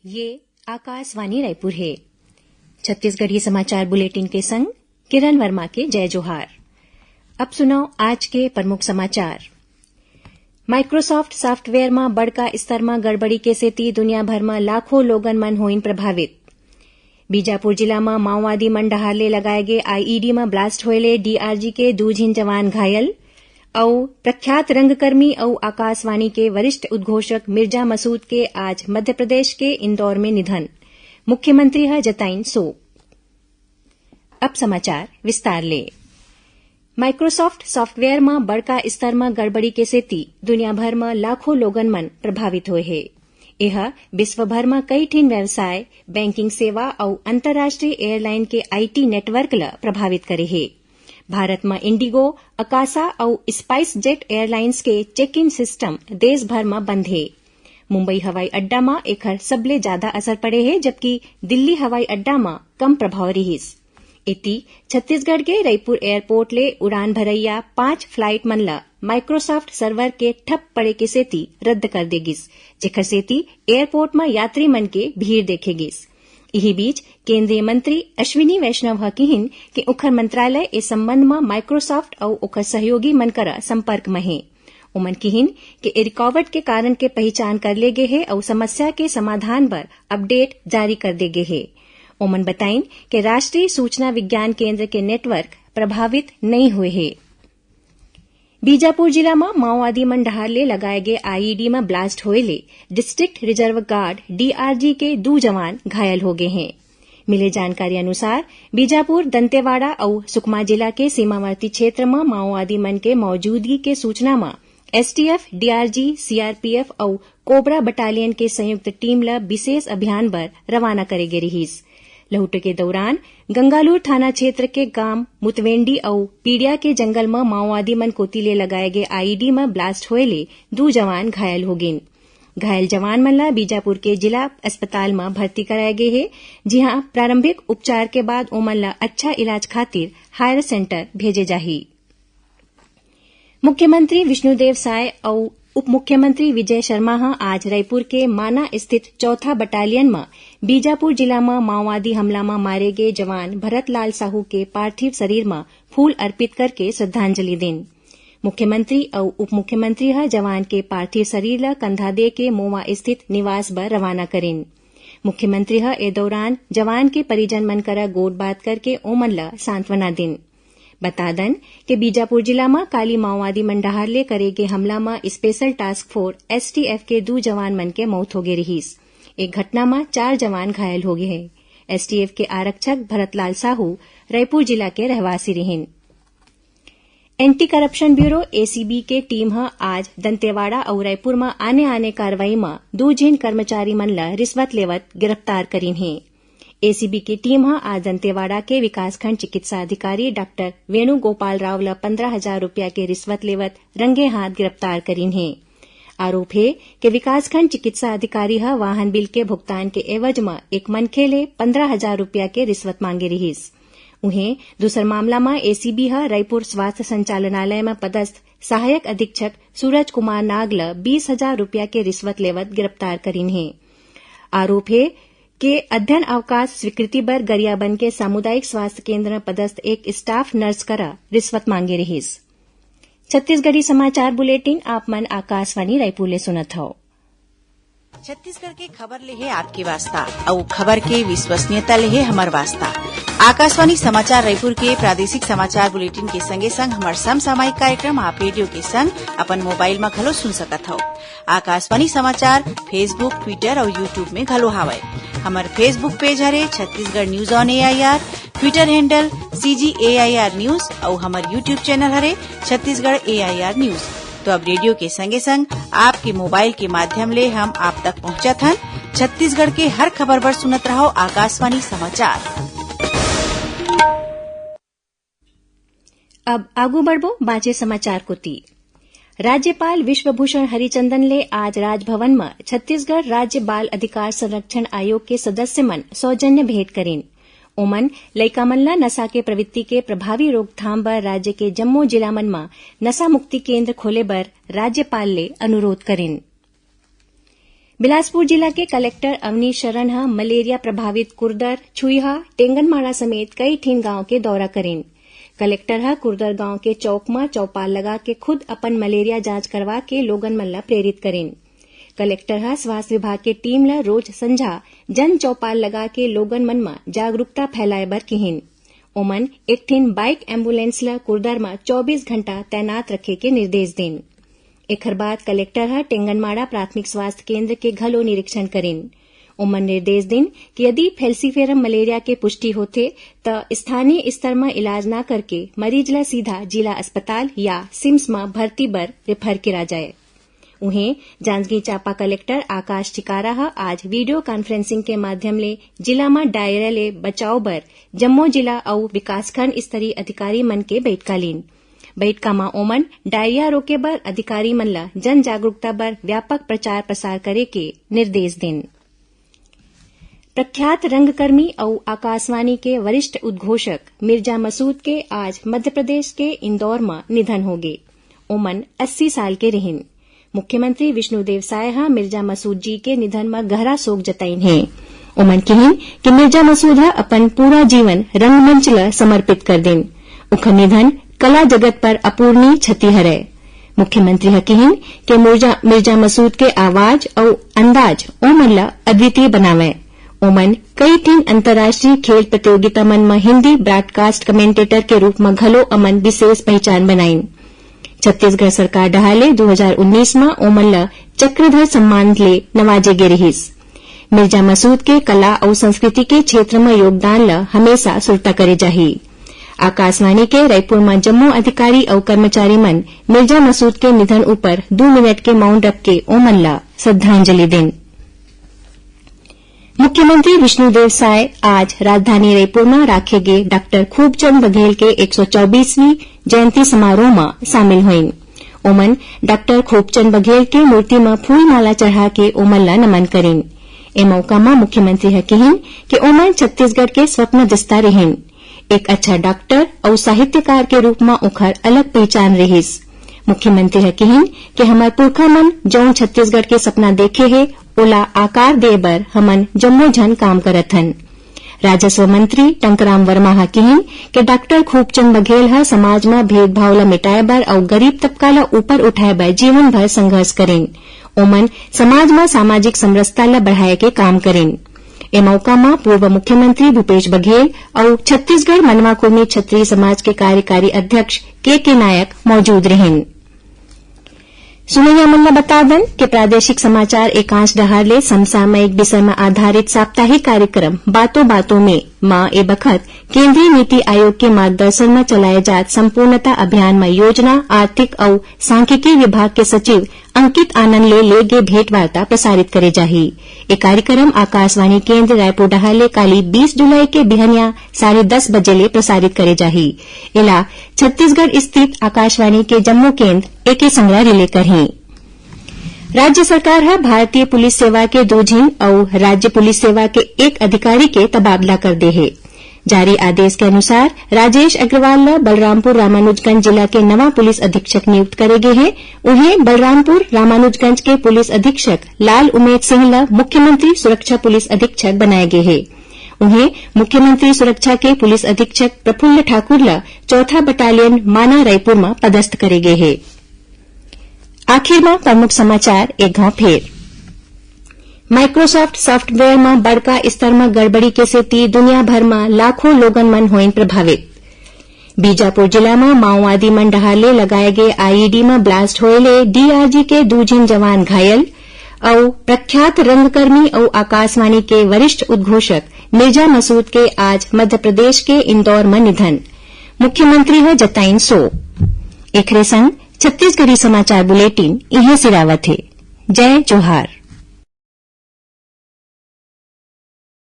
ये आकाशवाणी रायपुर है। छत्तीसगढ़ी समाचार बुलेटिन के संग किरण वर्मा के जय जोहार। अब सुनाओ आज के प्रमुख समाचार। माइक्रोसॉफ्ट सॉफ्टवेयर में बड़का स्तर में गड़बड़ी के सेती दुनिया भर में लाखों लोगन मन होइन प्रभावित। बीजापुर जिला में माओवादी मन डहार ले लगाए गए आईईडी में ब्लास्ट होएले डीआरजी के 2 झिन जवान घायल। और प्रख्यात रंगकर्मी और आकाशवाणी के वरिष्ठ उद्घोषक मिर्जा मसूद के आज मध्य प्रदेश के इंदौर में निधन। मुख्यमंत्री है जताइन शोक। अब समाचार विस्तार ले। माइक्रोसॉफ्ट सॉफ्टवेयर में बड़का स्तर में गड़बड़ी के सेती दुनिया भर में लाखों लोगन मन प्रभावित हुए है। यह विश्व भर में कई ठिन व्यवसाय, बैंकिंग सेवा और अंतर्राष्ट्रीय एयरलाइन के आईटी नेटवर्क ला प्रभावित करे है। भारत में इंडिगो, अकासा और स्पाइस जेट एयरलाइंस के चेक इन सिस्टम देश भर में बंद है। मुंबई हवाई अड्डा में एकर सबले ज्यादा असर पड़े है, जबकि दिल्ली हवाई अड्डा में कम प्रभाव रहीस। इति छत्तीसगढ़ के रायपुर एयरपोर्ट ले उड़ान भरैया 5 फ्लाइट मन ला माइक्रोसॉफ्ट सर्वर के ठप पड़े के सेती रद्द कर देगिस, जेकर सेती एयरपोर्ट में यात्री मन के भीड़ देखेगिस। यही बीच केंद्रीय मंत्री अश्विनी वैष्णव ह कहिन कि ओखर मंत्रालय इस संबंध में माइक्रोसॉफ्ट और ओखर सहयोगी मन करा संपर्क में है। ओमन कहिन कि रिकॉर्ड के कारण के पहचान कर ले गे है और समस्या के समाधान पर अपडेट जारी कर दे गे है। ओमन बताइन कि राष्ट्रीय सूचना विज्ञान केंद्र के नेटवर्क प्रभावित नहीं हुए है। बीजापुर जिला में माओवादी मन डहार ले लगाए गए आईईडी में ब्लास्ट होएले डिस्ट्रिक्ट रिजर्व गार्ड डीआरजी के 2 जवान घायल हो गए हैं। मिले जानकारी अनुसार बीजापुर, दंतेवाड़ा और सुकमा जिला के सीमावर्ती क्षेत्र में माओवादी मन के मौजूदगी के सूचना में एसटीएफ, डीआरजी, सीआरपीएफ और कोबरा बटालियन के संयुक्त टीम ला विशेष अभियान पर रवाना करे गे रहीस। लहुट के दौरान गंगालूर थाना क्षेत्र के गांव मुतवेंडी और पीड़िया के जंगल में माओवादी मन कोती ले लगाए गए आईईडी में ब्लास्ट होएले 2 जवान घायल हो गए। घायल जवान मन ला बीजापुर के जिला अस्पताल में भर्ती कराए गए है, जहां प्रारंभिक उपचार के बाद ओमन ला अच्छा इलाज खातिर हायर सेंटर भेजे जाही। मुख्यमंत्री विष्णुदेव साय और उप मुख्यमंत्री विजय शर्मा आज रायपुर के माना स्थित 4था बटालियन में बीजापुर जिला में माओवादी हमला में मारे गए जवान भरत लाल साहू के पार्थिव शरीर में फूल अर्पित करके श्रद्धांजलि देन। मुख्यमंत्री और उप मुख्यमंत्री जवान के पार्थिव शरीर ला कंधा दे के मोवा स्थित निवास पर रवाना करेन। मुख्यमंत्री ए दौरान जवान के परिजन मन करा गोद बात करके ओमन ला सांत्वना देन। बता दन कि बीजापुर जिला में काली माओवादी मन डहार ले करे गे हमला में स्पेशल टास्क फोर्स एसटीएफ के 2 जवान मन के मौत हो गए रहीस। एक घटना में 4 जवान घायल हो गए हैं। एसटीएफ के आरक्षक भरतलाल साहू रायपुर जिला के रहवासी रहें। एंटी करप्शन ब्यूरो एसीबी के टीम आज दंतेवाड़ा और रायपुर में आने कार्रवाई में 2 झिन कर्मचारी मन ला रिश्वत लेवत गिरफ्तार करीन है। एसीबी की टीम आज दंतेवाड़ा के विकासखंड चिकित्सा अधिकारी डॉक्टर वेणुगोपाल राव ला 15,000 रुपया के रिश्वत लेवत रंगे हाथ गिरफ्तार करीन है। आरोप है कि विकासखंड चिकित्सा अधिकारी वाहन बिल के भुगतान के एवज में एक मनखे ले 15,000 रुपया के रिश्वत मांगे रहीस। उन्हें दूसर मामला में एसीबी रायपुर स्वास्थ्य संचालनालय में पदस्थ सहायक अधीक्षक सूरज कुमार नाग ला 20,000 रुपया के रिश्वत लेवत गिरफ्तार करीन है। आरोप है के अध्ययन अवकाश स्वीकृति पर गरियाबंद के सामुदायिक स्वास्थ्य केंद्र में पदस्थ एक स्टाफ नर्स करा रिश्वत मांगे रहीस। छत्तीसगढ़ी समाचार बुलेटिन आप मन आकाशवाणी रायपुर ले सुनत हो। छत्तीसगढ़ के खबर ले है आपके वास्ता और खबर के विश्वसनीयता ले है हमार वास्ता। आकाशवाणी समाचार रायपुर के प्रादेशिक समाचार बुलेटिन के संगे संग हमार समसामयिक कार्यक्रम आप रेडियो के संग अपन मोबाइल में घलो सुन सकत हो। आकाशवाणी समाचार फेसबुक, ट्विटर और यूट्यूब में घलो हावय। हमार फेसबुक पेज हरे Chhattisgarh news on AIR, Twitter handle CGAIR news और हमार यूट्यूब चैनल हरे छत्तीसगढ़ AIR न्यूज। तो अब रेडियो के संगे संग आपके मोबाइल के माध्यम ले हम आप तक पहुंचत हन। छत्तीसगढ़ के हर खबर पर सुनत रहो आकाशवाणी समाचार। अब आगू बढ़बो बाचे समाचार को ती। राज्यपाल विश्वभूषण हरिचंदन ले आज राजभवन में छत्तीसगढ़ राज्य बाल अधिकार संरक्षण आयोग के सदस्य मन सौजन्य भेंट करेन। ओमन लइका मन ला नशा के प्रवृत्ति के प्रभावी रोकथाम बर राज्य के जम्मो जिला मन में नशा मुक्ति केंद्र खोले बर राज्यपाल ले अनुरोध करेन। बिलासपुर जिला के कलेक्टर अवनीश शरण मलेरिया प्रभावित कुर्दर, छुईहा, टेंगनमाड़ा समेत कई ठीन गांव के दौरा करें। कलेक्टर कुर्दर गांव के चौक में चौपाल लगा के खुद अपन मलेरिया जांच करवा के लोगन मन ला प्रेरित करें। कलेक्टर स्वास्थ्य विभाग के टीम ला रोज संझा जन चौपाल लगा के लोगन मन में जागरूकता फैलाए बर कहिन। ओमन एक ठीन बाइक एम्बुलेंस ला कुर्दर में 24 घंटा तैनात रखे के निर्देश दें। एखर बाद कलेक्टर टेंगनमाड़ा प्राथमिक स्वास्थ्य केंद्र के घलो निरीक्षण करें। ओमन निर्देश दें कि यदि फैल्सीफेरम मलेरिया के पुष्टि होथे त स्थानीय स्तर में इलाज न करके मरीज ला सीधा जिला अस्पताल या सिम्स में भर्ती बर रेफर किया जाए। उन्हें जांजगीर चांपा कलेक्टर आकाश टिकारा आज वीडियो कॉन्फ्रेंसिंग के माध्यम ले जिला में डायरिया ले बचाव बर जम्मो जिला और विकासखंड स्तरीय अधिकारी मन के बैठका लीन। बैठका में ओमन डायरिया रोके बर अधिकारी मन ला जन जागरूकता बर व्यापक प्रचार प्रसार करे के निर्देश दें। प्रख्यात रंगकर्मी और आकाशवाणी के वरिष्ठ उद्घोषक मिर्जा मसूद के आज मध्य प्रदेश के इंदौर में निधन हो गए। ओमन 80 साल के रहिन। मुख्यमंत्री विष्णुदेव साय मिर्जा मसूद जी के निधन में गहरा शोक जताइन है। ओमन कहिन कि मिर्जा मसूद अपन पूरा जीवन रंगमंच ला समर्पित कर देन। उखर निधन कला जगत पर अपूर्णीय क्षति हरै। मुख्यमंत्री कहिन कि मिर्जा मसूद के आवाज और अंदाज ओमन ला अद्वितीय बनावे। ओमन कई तीन अंतर्राष्ट्रीय खेल प्रतियोगिता मन में हिंदी ब्रॉडकास्ट कमेंटेटर के रूप में घलो अमन विशेष पहचान बनाइन। छत्तीसगढ़ सरकार डहाले 2019 में ओमन ला चक्रधर सम्मान ले नवाजे गे रहिस। मिर्जा मसूद के कला और संस्कृति के क्षेत्र में योगदान ला हमेशा सुरता करे जाही। आकाशवाणी के रायपुर में जम्मू अधिकारी और कर्मचारी मन मिर्जा मसूद के निधन ऊपर 2 मिनट के मौन रख के ओमन ला श्रद्धांजलि दें। मुख्यमंत्री विष्णुदेव साय आज राजधानी रायपुर में राखे गए डॉक्टर खूबचंद बघेल के 124वीं जयंती समारोह में शामिल हुईन। ओमन डॉक्टर खूबचंद बघेल के मूर्ति में फूल माला चढ़ा के ओमन ला नमन करें। ए मौका में मुख्यमंत्री कहिन कि ओमन छत्तीसगढ़ के स्वप्न दस्ता रहिन। एक अच्छा डॉक्टर और साहित्यकार के रूप में उखर अलग पहचान रहिस। मुख्यमंत्री कहिन कि हमार पुरखा मन जौन छत्तीसगढ़ के सपना देखे है ओला आकार दे बर हमन जम्मो झन काम करत हन। राजस्व मंत्री टंकराम वर्मा कहिन कि डॉक्टर खूबचंद बघेल समाज में भेदभाव ला मिटाए बर और गरीब तबका ला ऊपर उठाए बर जीवन भर संघर्ष करें। ओमन समाज में सामाजिक समरसता ला बढ़ाए के काम करें। ए मौका में पूर्व मुख्यमंत्री भूपेश बघेल और छत्तीसगढ़ मनवा कुर्मी क्षत्रिय समाज के कार्यकारी अध्यक्ष के नायक मौजूद रहें। सुनैया मन ला बता दें कि प्रादेशिक समाचार एकांश डहार ले समसामयिक विषय में आधारित साप्ताहिक कार्यक्रम बातों बातों में मां ए बखत केंद्रीय नीति आयोग के मार्गदर्शन में चलाए जात संपूर्णता अभियान में योजना, आर्थिक और सांख्यिकी विभाग के सचिव अंकित आनंद ले गे भेंट वार्ता प्रसारित करे जाही। ये कार्यक्रम आकाशवाणी केंद्र रायपुर डहाले काली 20 जुलाई के बिहनिया 10:30 बजे ले प्रसारित करे जाही। इला छत्तीसगढ़ स्थित आकाशवाणी के जम्मू केंद्र एके संग्रह रिले करही। राज्य सरकार भारतीय पुलिस सेवा के 2 झीन और राज्य पुलिस सेवा के 1 अधिकारी के तबादला कर दे है। जारी आदेश के अनुसार राजेश अग्रवाल ला बलरामपुर रामानुजगंज जिला के नवा पुलिस अधीक्षक नियुक्त करे गए हैं। उन्हें बलरामपुर रामानुजगंज के पुलिस अधीक्षक लाल उमेद सिंह ला मुख्यमंत्री सुरक्षा पुलिस अधीक्षक बनाए गए हैं। उन्हें मुख्यमंत्री सुरक्षा के पुलिस अधीक्षक प्रफुल्ल ठाकुर ला 4था बटालियन माना रायपुर में पदस्थ करे गए हैं। आखिर में प्रमुख समाचार एक घाव फेर। माइक्रोसॉफ्ट सॉफ्टवेयर में बड़का स्तर में गड़बड़ी के सेती दुनिया भर में लाखों लोगन मन होइन प्रभावित। बीजापुर जिला में माओवादी मन डहाले लगाए गए आईईडी में ब्लास्ट होए डीआरजी के 2 झीन जवान घायल और प्रख्यात रंगकर्मी और आकाशवाणी के वरिष्ठ उद्घोषक मिर्जा मसूद के आज मध्य प्रदेश के इंदौर में निधन। मुख्यमंत्री जताइन शोक। एकरे संग छत्तीसगढ़ी समाचार बुलेटिन इहे सिरावत है। जय जोहार।